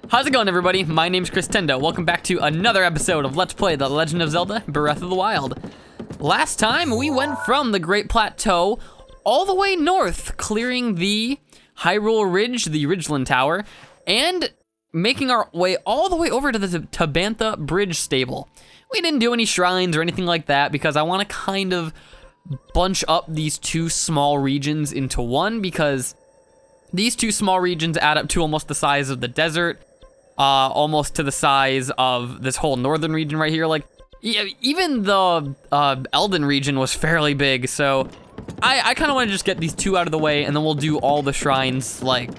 How's it going, everybody? My name's Chris Tendo. Welcome back to another episode of Let's Play The Legend of Zelda Breath of the Wild. Last time, we went from the Great Plateau all the way north, clearing the Hyrule Ridge, the Ridgeland Tower, and making our way all the way over to the Tabantha Bridge Stable. We didn't do any shrines or anything like that because I want to kind of bunch up these two small regions into one, because these two small regions add up to almost the size of the desert, almost to the size of this whole northern region right here. Like, even the Elden region was fairly big, so I kind of want to just get these two out of the way, and then we'll do all the shrines, like,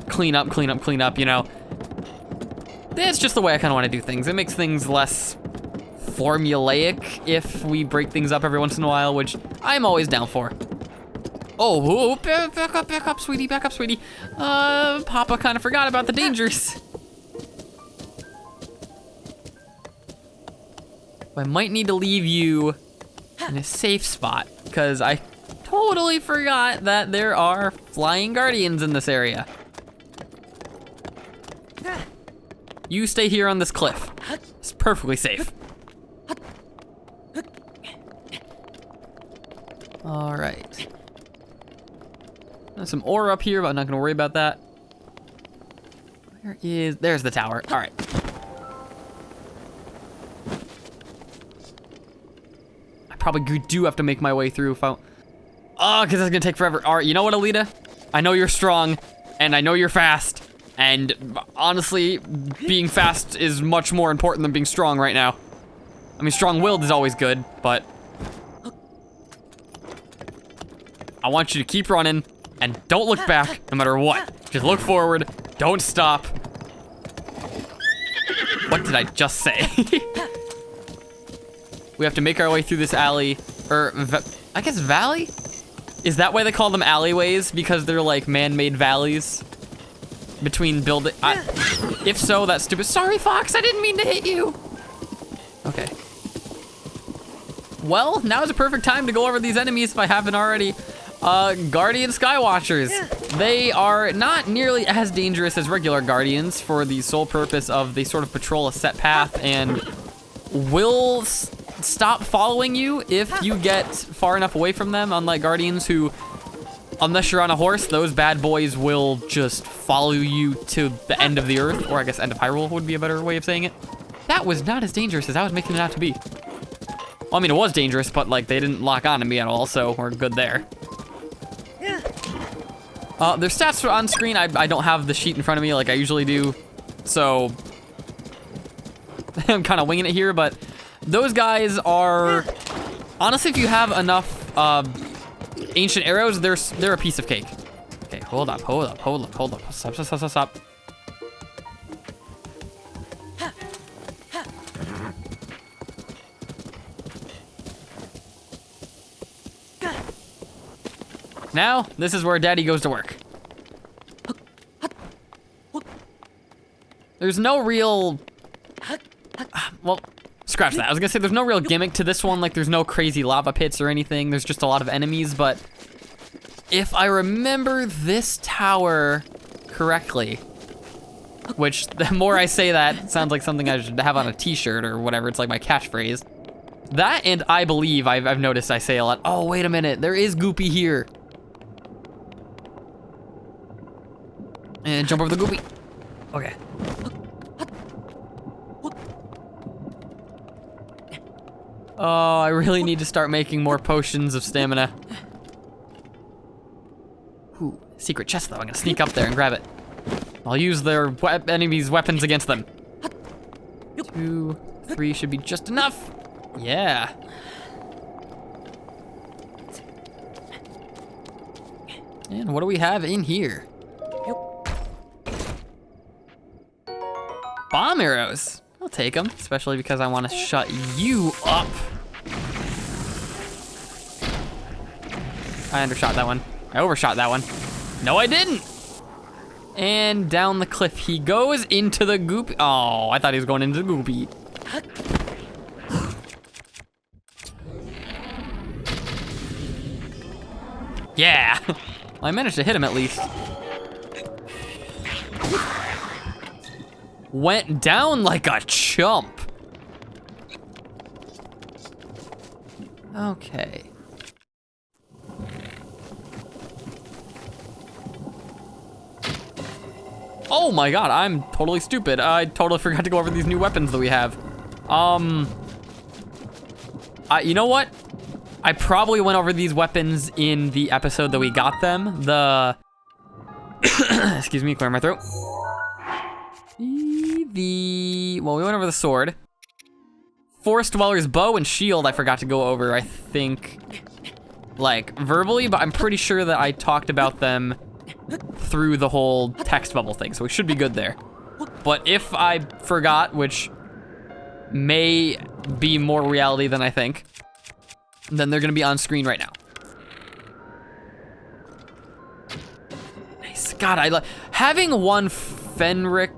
clean up, you know. That's just the way I kind of want to do things. It makes things less formulaic if we break things up every once in a while, which I'm always down for. Oh, back up, sweetie, back up, sweetie. Papa kind of forgot about the dangers. I might need to leave you in a safe spot, because I totally forgot that there are flying guardians in this area. You stay here on this cliff. It's perfectly safe. All right. There's some ore up here, but I'm not gonna worry about that. There's the tower. All right. I probably do have to make my way through if I, because that's gonna take forever. All right, you know what, Alita? I know you're strong, and I know you're fast, and honestly, being fast is much more important than being strong right now. I mean, strong-willed is always good, but I want you to keep running and don't look back no matter what. Just look forward, don't stop. What did I just say? We have to make our way through this alley, or I guess valley? Is that why they call them alleyways? Because they're like man-made valleys between building. If so, that's stupid. Sorry, Fox, I didn't mean to hit you. Okay. Well, now is a perfect time to go over these enemies if I haven't already. Guardian Skywatchers. They are not nearly as dangerous as regular Guardians for the sole purpose of they sort of patrol a set path and will stop following you if you get far enough away from them, unlike Guardians who, unless you're on a horse, those bad boys will just follow you to the end of the earth, or I guess end of Hyrule would be a better way of saying it. That was not as dangerous as I was making it out to be. Well, I mean, it was dangerous, but like they didn't lock onto me at all, so we're good there. Their stats are on screen. I don't have the sheet in front of me like I usually do, so I'm kind of winging it here, but those guys are, honestly, if you have enough ancient arrows, they're a piece of cake. Okay, hold up. Stop. Now, this is where Daddy goes to work. There's no real, well, scratch that. I was gonna say there's no real gimmick to this one, like there's no crazy lava pits or anything. There's just a lot of enemies, but if I remember this tower correctly, which the more I say that, it sounds like something I should have on a t-shirt or whatever. It's like my catchphrase. That, and I believe, I've noticed I say a lot. Oh, wait a minute, there is Goopy here. And jump over the Goopy. Okay. Oh, I really need to start making more potions of stamina. Ooh, secret chest though. I'm gonna sneak up there and grab it. I'll use their enemies' weapons against them. 2, 3 should be just enough. Yeah. And what do we have in here? Bomb arrows. I'll take them, especially because I want to shut you up. I undershot that one. I overshot that one. No, I didn't. And down the cliff he goes into the goop. Oh, I thought he was going into the goopy. Yeah. Well, I managed to hit him at least. went down like a chump. Okay. Oh my god, I'm totally stupid. I totally forgot to go over these new weapons that we have. You know what? I probably went over these weapons in the episode that we got them. Excuse me, clear my throat. Well, we went over the sword. Forest Dweller's bow and shield I forgot to go over, I think, like, verbally, but I'm pretty sure that I talked about them through the whole text bubble thing, so we should be good there. But if I forgot, which may be more reality than I think, then they're gonna be on screen right now. Nice. God, I like having one Fenric.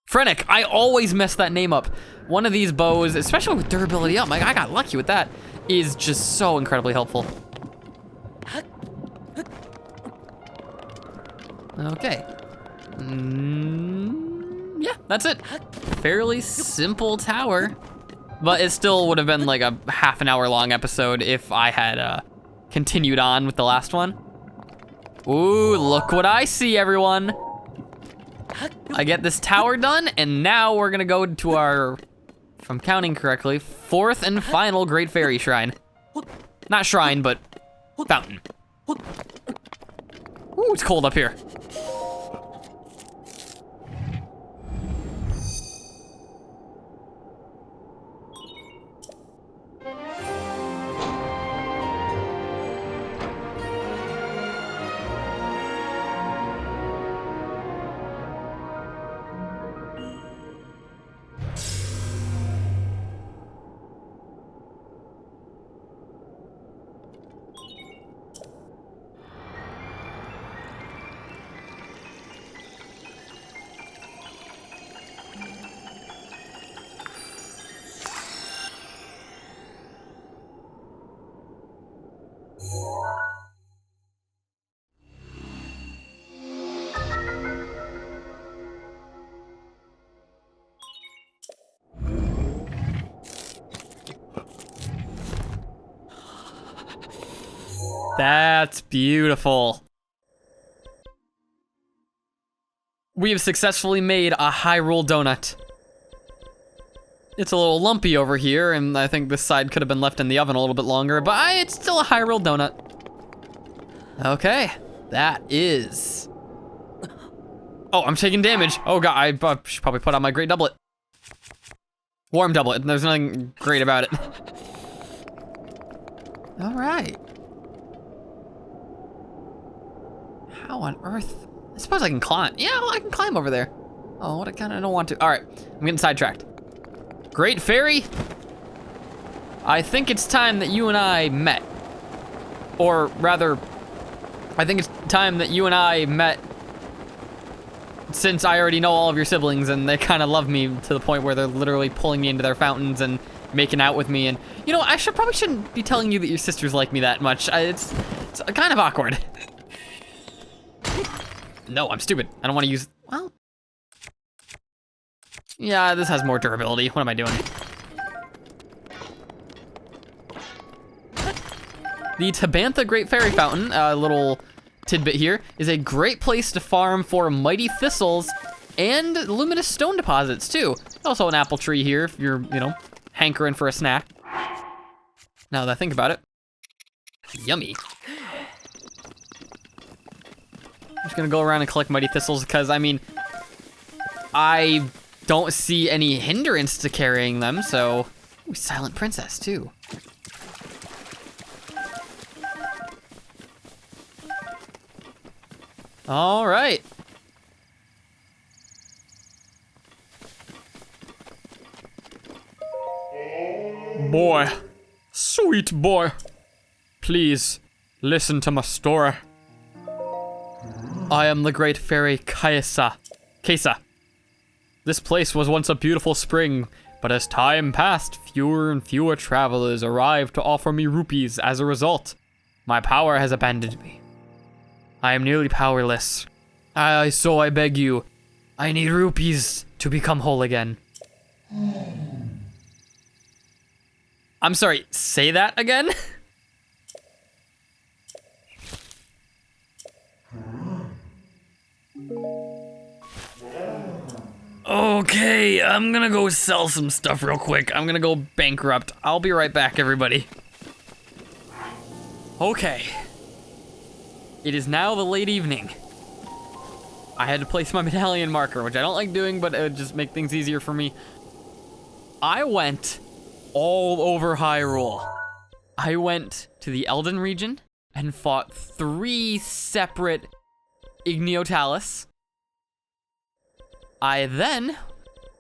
Frenic, I always mess that name up. One of these bows, especially with durability up, like I got lucky with that, is just so incredibly helpful. Okay. Yeah, that's it. Fairly simple tower, but it still would have been like a half an hour long episode if I had continued on with the last one. Ooh, look what I see, everyone. I get this tower done, and now we're gonna go to our, if I'm counting correctly, 4th and final Great Fairy Shrine. Not shrine, but fountain. Ooh, it's cold up here. That's beautiful. We have successfully made a Hyrule donut. It's a little lumpy over here, and I think this side could have been left in the oven a little bit longer, but it's still a Hyrule donut. Okay, that is... Oh, I'm taking damage. Oh god, I should probably put on my great doublet. Warm doublet, there's nothing great about it. All right. How on earth? I suppose I can climb. Yeah, well, I can climb over there. Oh, what I kind of don't want to. All right, I'm getting sidetracked. Great Fairy, I think it's time that you and I met. Or rather, I think it's time that you and I met, since I already know all of your siblings and they kind of love me to the point where they're literally pulling me into their fountains and making out with me. And you know, I probably shouldn't be telling you that your sisters like me that much. It's kind of awkward. No, I'm stupid. I don't want to use, well. Yeah, this has more durability. What am I doing? The Tabantha Great Fairy Fountain, a little tidbit here, is a great place to farm for mighty thistles and luminous stone deposits too. Also an apple tree here if you're, you know, hankering for a snack. Now that I think about it. Yummy. I'm just gonna go around and collect mighty thistles because, I mean, I don't see any hindrance to carrying them, so... Ooh, Silent Princess, too. All right. Boy, sweet boy, please listen to my story. I am the great fairy Kesa. This place was once a beautiful spring, but as time passed, fewer and fewer travelers arrived to offer me rupees. As a result, my power has abandoned me. I am nearly powerless. So I beg you, I need rupees to become whole again. I'm sorry, say that again? Okay, I'm gonna go sell some stuff real quick. I'm gonna go bankrupt. I'll be right back, everybody. Okay. It is now the late evening. I had to place my medallion marker, which I don't like doing, but it would just make things easier for me. I went all over Hyrule. I went to the Elden region and fought 3 separate Igniotalis. I then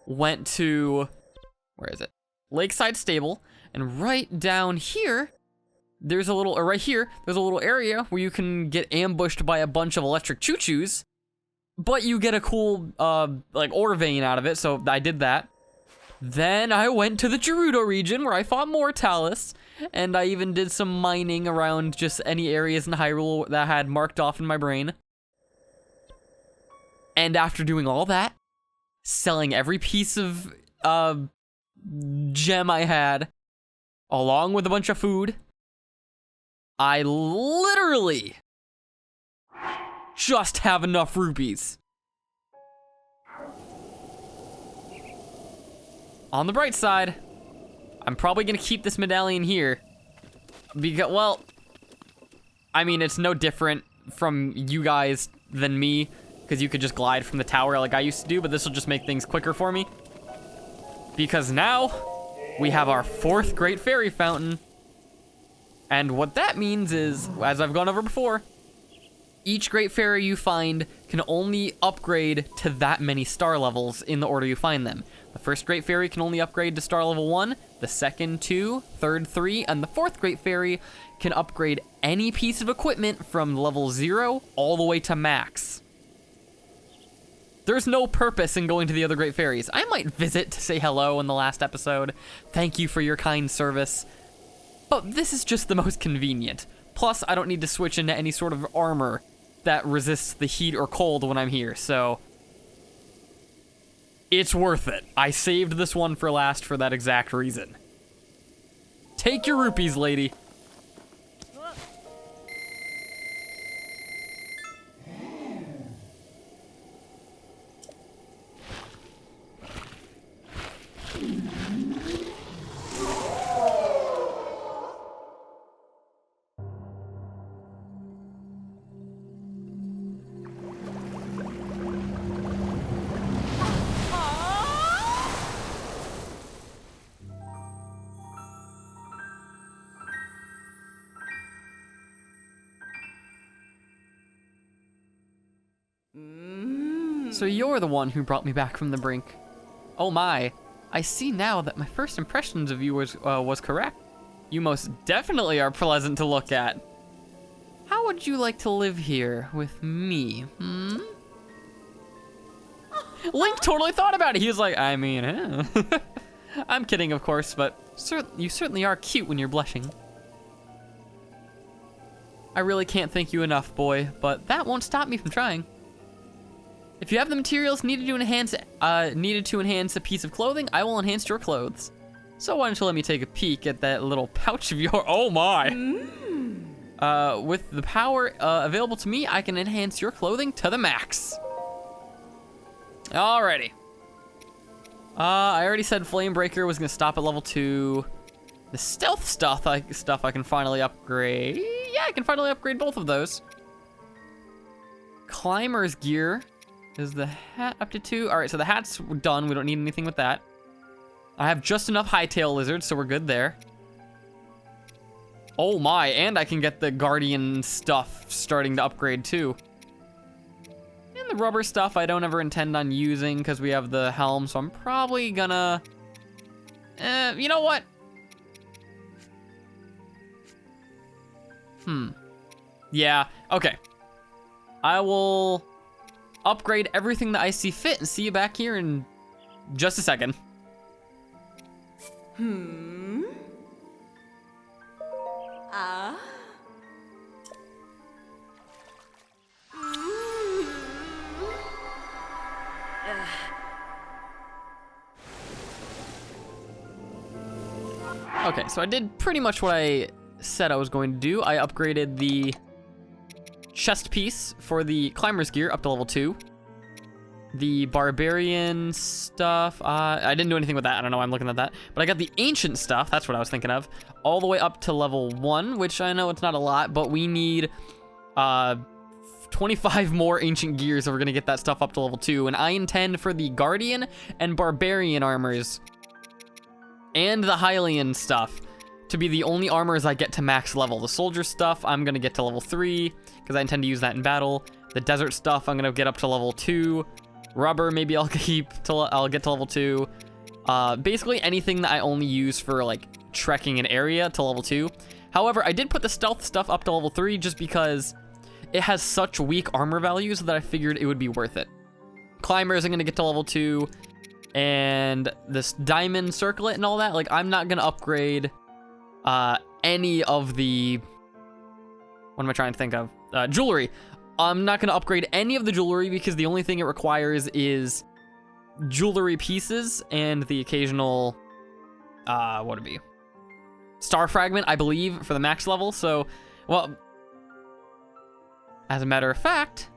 went to, where is it? Lakeside Stable, and right down here, there's a little, or right here, there's a little area where you can get ambushed by a bunch of electric choo-choos, but you get a cool, like, ore vein out of it, so I did that. Then I went to the Gerudo region where I fought more Talus, and I even did some mining around just any areas in Hyrule that I had marked off in my brain. And after doing all that, selling every piece of gem I had, along with a bunch of food, I literally just have enough rupees. On the bright side, I'm probably gonna keep this medallion here. Because, well, I mean, it's no different from you guys than me, because you could just glide from the tower like I used to do, but this will just make things quicker for me. Because now, we have our 4th Great Fairy Fountain. And what that means is, as I've gone over before, each Great Fairy you find can only upgrade to that many star levels in the order you find them. The first Great Fairy can only upgrade to star level 1, the second 2, third 3, and the 4th Great Fairy can upgrade any piece of equipment from level 0 all the way to max. There's no purpose in going to the other Great Fairies. I might visit to say hello in the last episode. Thank you for your kind service. But this is just the most convenient. Plus, I don't need to switch into any sort of armor that resists the heat or cold when I'm here, so it's worth it. I saved this one for last for that exact reason. Take your rupees, lady. So you're the one who brought me back from the brink. Oh my, I see now that my first impressions of you was correct. You most definitely are pleasant to look at. How would you like to live here with me, Link totally thought about it. He was like, I mean, I'm kidding, of course, but you certainly are cute when you're blushing. I really can't thank you enough, boy, but that won't stop me from trying. If you have the materials needed to enhance a piece of clothing, I will enhance your clothes. So why don't you let me take a peek at that little pouch of your, oh my. With the power available to me, I can enhance your clothing to the max. Alrighty. I already said Flame Breaker was gonna stop at level 2. The stealth stuff I can finally upgrade. Yeah, I can finally upgrade both of those. Climber's gear. Is the hat up to 2? All right, so the hat's done. We don't need anything with that. I have just enough hightail lizards, so we're good there. Oh my, and I can get the guardian stuff starting to upgrade too. And the rubber stuff I don't ever intend on using because we have the helm, so I'm probably gonna... you know what? Yeah, okay. I will upgrade everything that I see fit and see you back here in just a second. Okay, so I did pretty much what I said I was going to do. I upgraded the chest piece for the climber's gear up to level 2. The barbarian stuff, I didn't do anything with that. I don't know why I'm looking at that. But I got the ancient stuff, that's what I was thinking of, all the way up to level 1, which I know it's not a lot, but we need 25 more ancient gears if we're gonna get that stuff up to level 2. And I intend for the guardian and barbarian armors and the Hylian stuff to be the only armors I get to max level. The soldier stuff, I'm gonna get to level 3, because I intend to use that in battle. The desert stuff, I'm gonna get up to level 2. Rubber, maybe I'll keep till I'll get to level 2. Basically anything that I only use for like trekking an area to level 2. However, I did put the stealth stuff up to level 3 just because it has such weak armor values that I figured it would be worth it. Climbers, I'm gonna get to level 2. And this diamond circlet and all that, like I'm not gonna upgrade any of the, what am I trying to think of? Jewelry. I'm not gonna upgrade any of the jewelry because the only thing it requires is jewelry pieces and the occasional, what would it be? Star fragment, I believe, for the max level. So, well, as a matter of fact,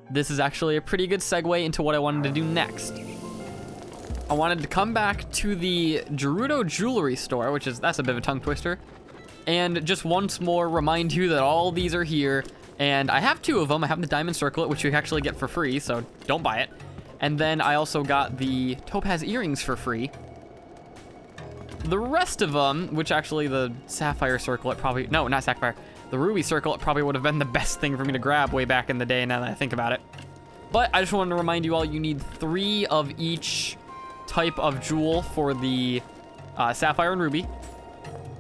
this is actually a pretty good segue into what I wanted to do next. I wanted to come back to the Gerudo jewelry store, which is, that's a bit of a tongue twister, and just once more remind you that all these are here, and I have 2 of them. I have the diamond circlet, which you actually get for free, so don't buy it. And then I also got the topaz earrings for free. The rest of them, which actually the sapphire circlet probably, no, not sapphire, the ruby circlet probably would have been the best thing for me to grab way back in the day now that I think about it. But I just wanted to remind you all, you need 3 of each type of jewel for the sapphire and ruby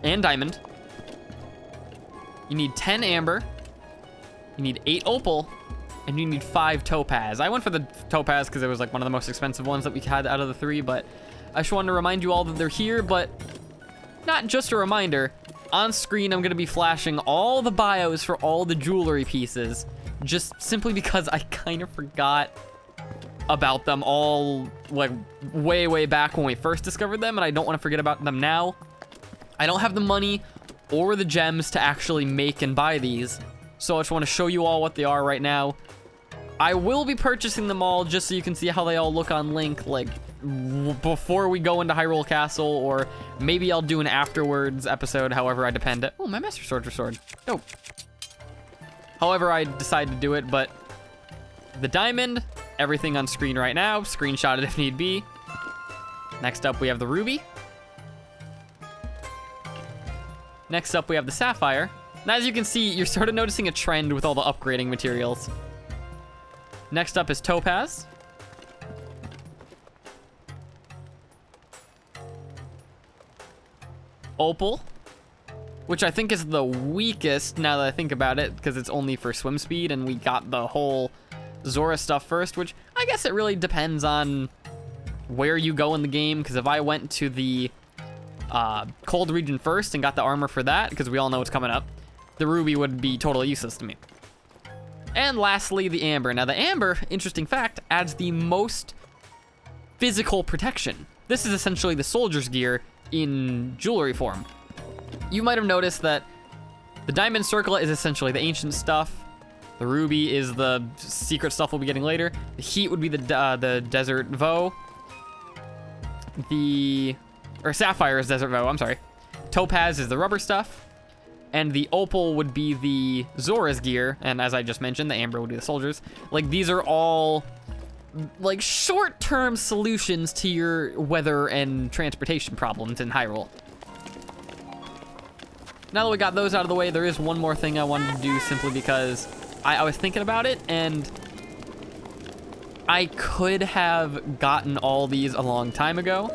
and diamond. You need 10 amber, you need 8 opal, and you need 5 topaz. I went for the topaz because it was like one of the most expensive ones that we had out of the 3, but I just wanted to remind you all that they're here. But not just a reminder, on screen I'm gonna be flashing all the bios for all the jewelry pieces, just simply because I kind of forgot about them all, like way back when we first discovered them, and I don't want to forget about them now. I don't have the money or the gems to actually make and buy these, so I just want to show you all what they are right now. I will be purchasing them all just so you can see how they all look on Link, like before we go into Hyrule Castle, or maybe I'll do an afterwards episode, however I depend. Oh, my Master Sword's restored. Dope. However I decide to do it, but the diamond, everything on screen right now, screenshot it if need be. Next up we have the ruby. Next up we have the sapphire. And as you can see, you're sort of noticing a trend with all the upgrading materials. Next up is topaz. Opal, which I think is the weakest now that I think about it, because it's only for swim speed, and we got the whole Zora stuff first, which I guess it really depends on where you go in the game, because if I went to the cold region first and got the armor for that, because we all know it's coming up, the ruby would be totally useless to me. And lastly, the amber. Now the amber, interesting fact, adds the most physical protection. This is essentially the soldier's gear in jewelry form. You might have noticed that the diamond circlet is essentially the ancient stuff. The ruby is the secret stuff we'll be getting later. The heat would be the desert voe. Sapphire is desert voe, I'm sorry. Topaz is the rubber stuff. And the opal would be the Zora's gear. And as I just mentioned, the amber would be the soldiers. Like, these are all like short-term solutions to your weather and transportation problems in Hyrule. Now that we got those out of the way, there is one more thing I wanted to do, simply because I was thinking about it, and I could have gotten all these a long time ago,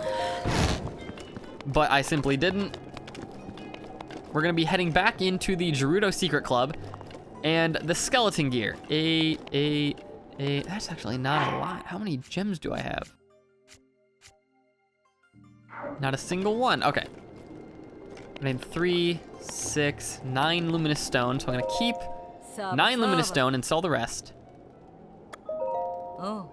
but I simply didn't. We're gonna be heading back into the Gerudo Secret Club, and the skeleton gear. That's actually not a lot. How many gems do I have? Not a single one. Okay. I need 3, 6, 9 luminous stone, so I'm gonna keep 9 luminous stone and sell the rest. Oh.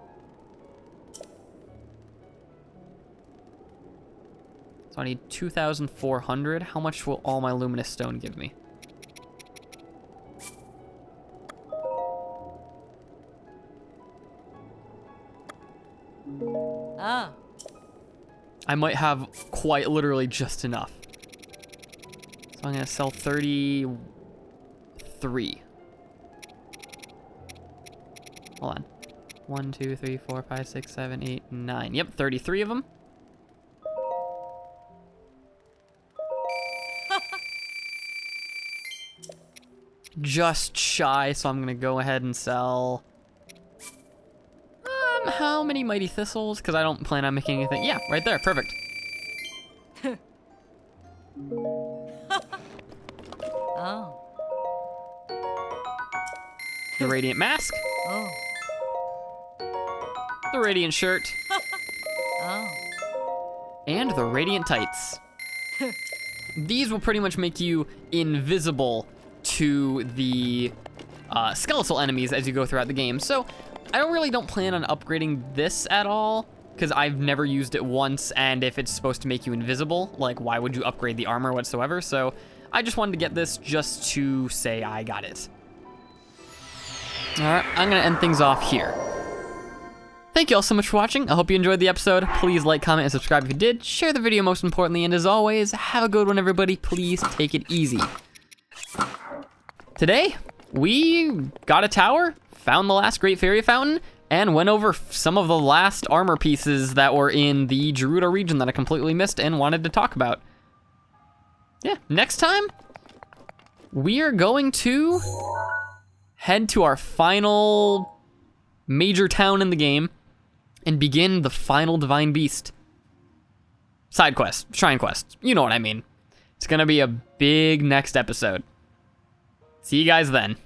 So I need 2,400. How much will all my luminous stone give me? Ah. I might have quite literally just enough. So I'm gonna sell 33. Hold on. 1, 2, 3, 4, 5, 6, 7, 8, 9. Yep, 33 of them. Just shy, so I'm gonna go ahead and sell. How many mighty thistles? Because I don't plan on making anything. Yeah, right there, perfect. Oh. The radiant mask, Oh. the radiant shirt, Oh. and the radiant tights. These will pretty much make you invisible to the skeletal enemies as you go throughout the game. So I don't plan on upgrading this at all, because I've never used it once, and if it's supposed to make you invisible, like, why would you upgrade the armor whatsoever? So I just wanted to get this just to say I got it. All right, I'm gonna end things off here. Thank you all so much for watching. I hope you enjoyed the episode. Please like, comment, and subscribe if you did. Share the video most importantly, and as always, have a good one, everybody. Please take it easy. Today, we got a tower, found the last Great Fairy Fountain, and went over some of the last armor pieces that were in the Gerudo region that I completely missed and wanted to talk about. Yeah, next time, we are going to head to our final major town in the game and begin the final Divine Beast. Side quest, shrine quest, you know what I mean. It's gonna be a big next episode. See you guys then.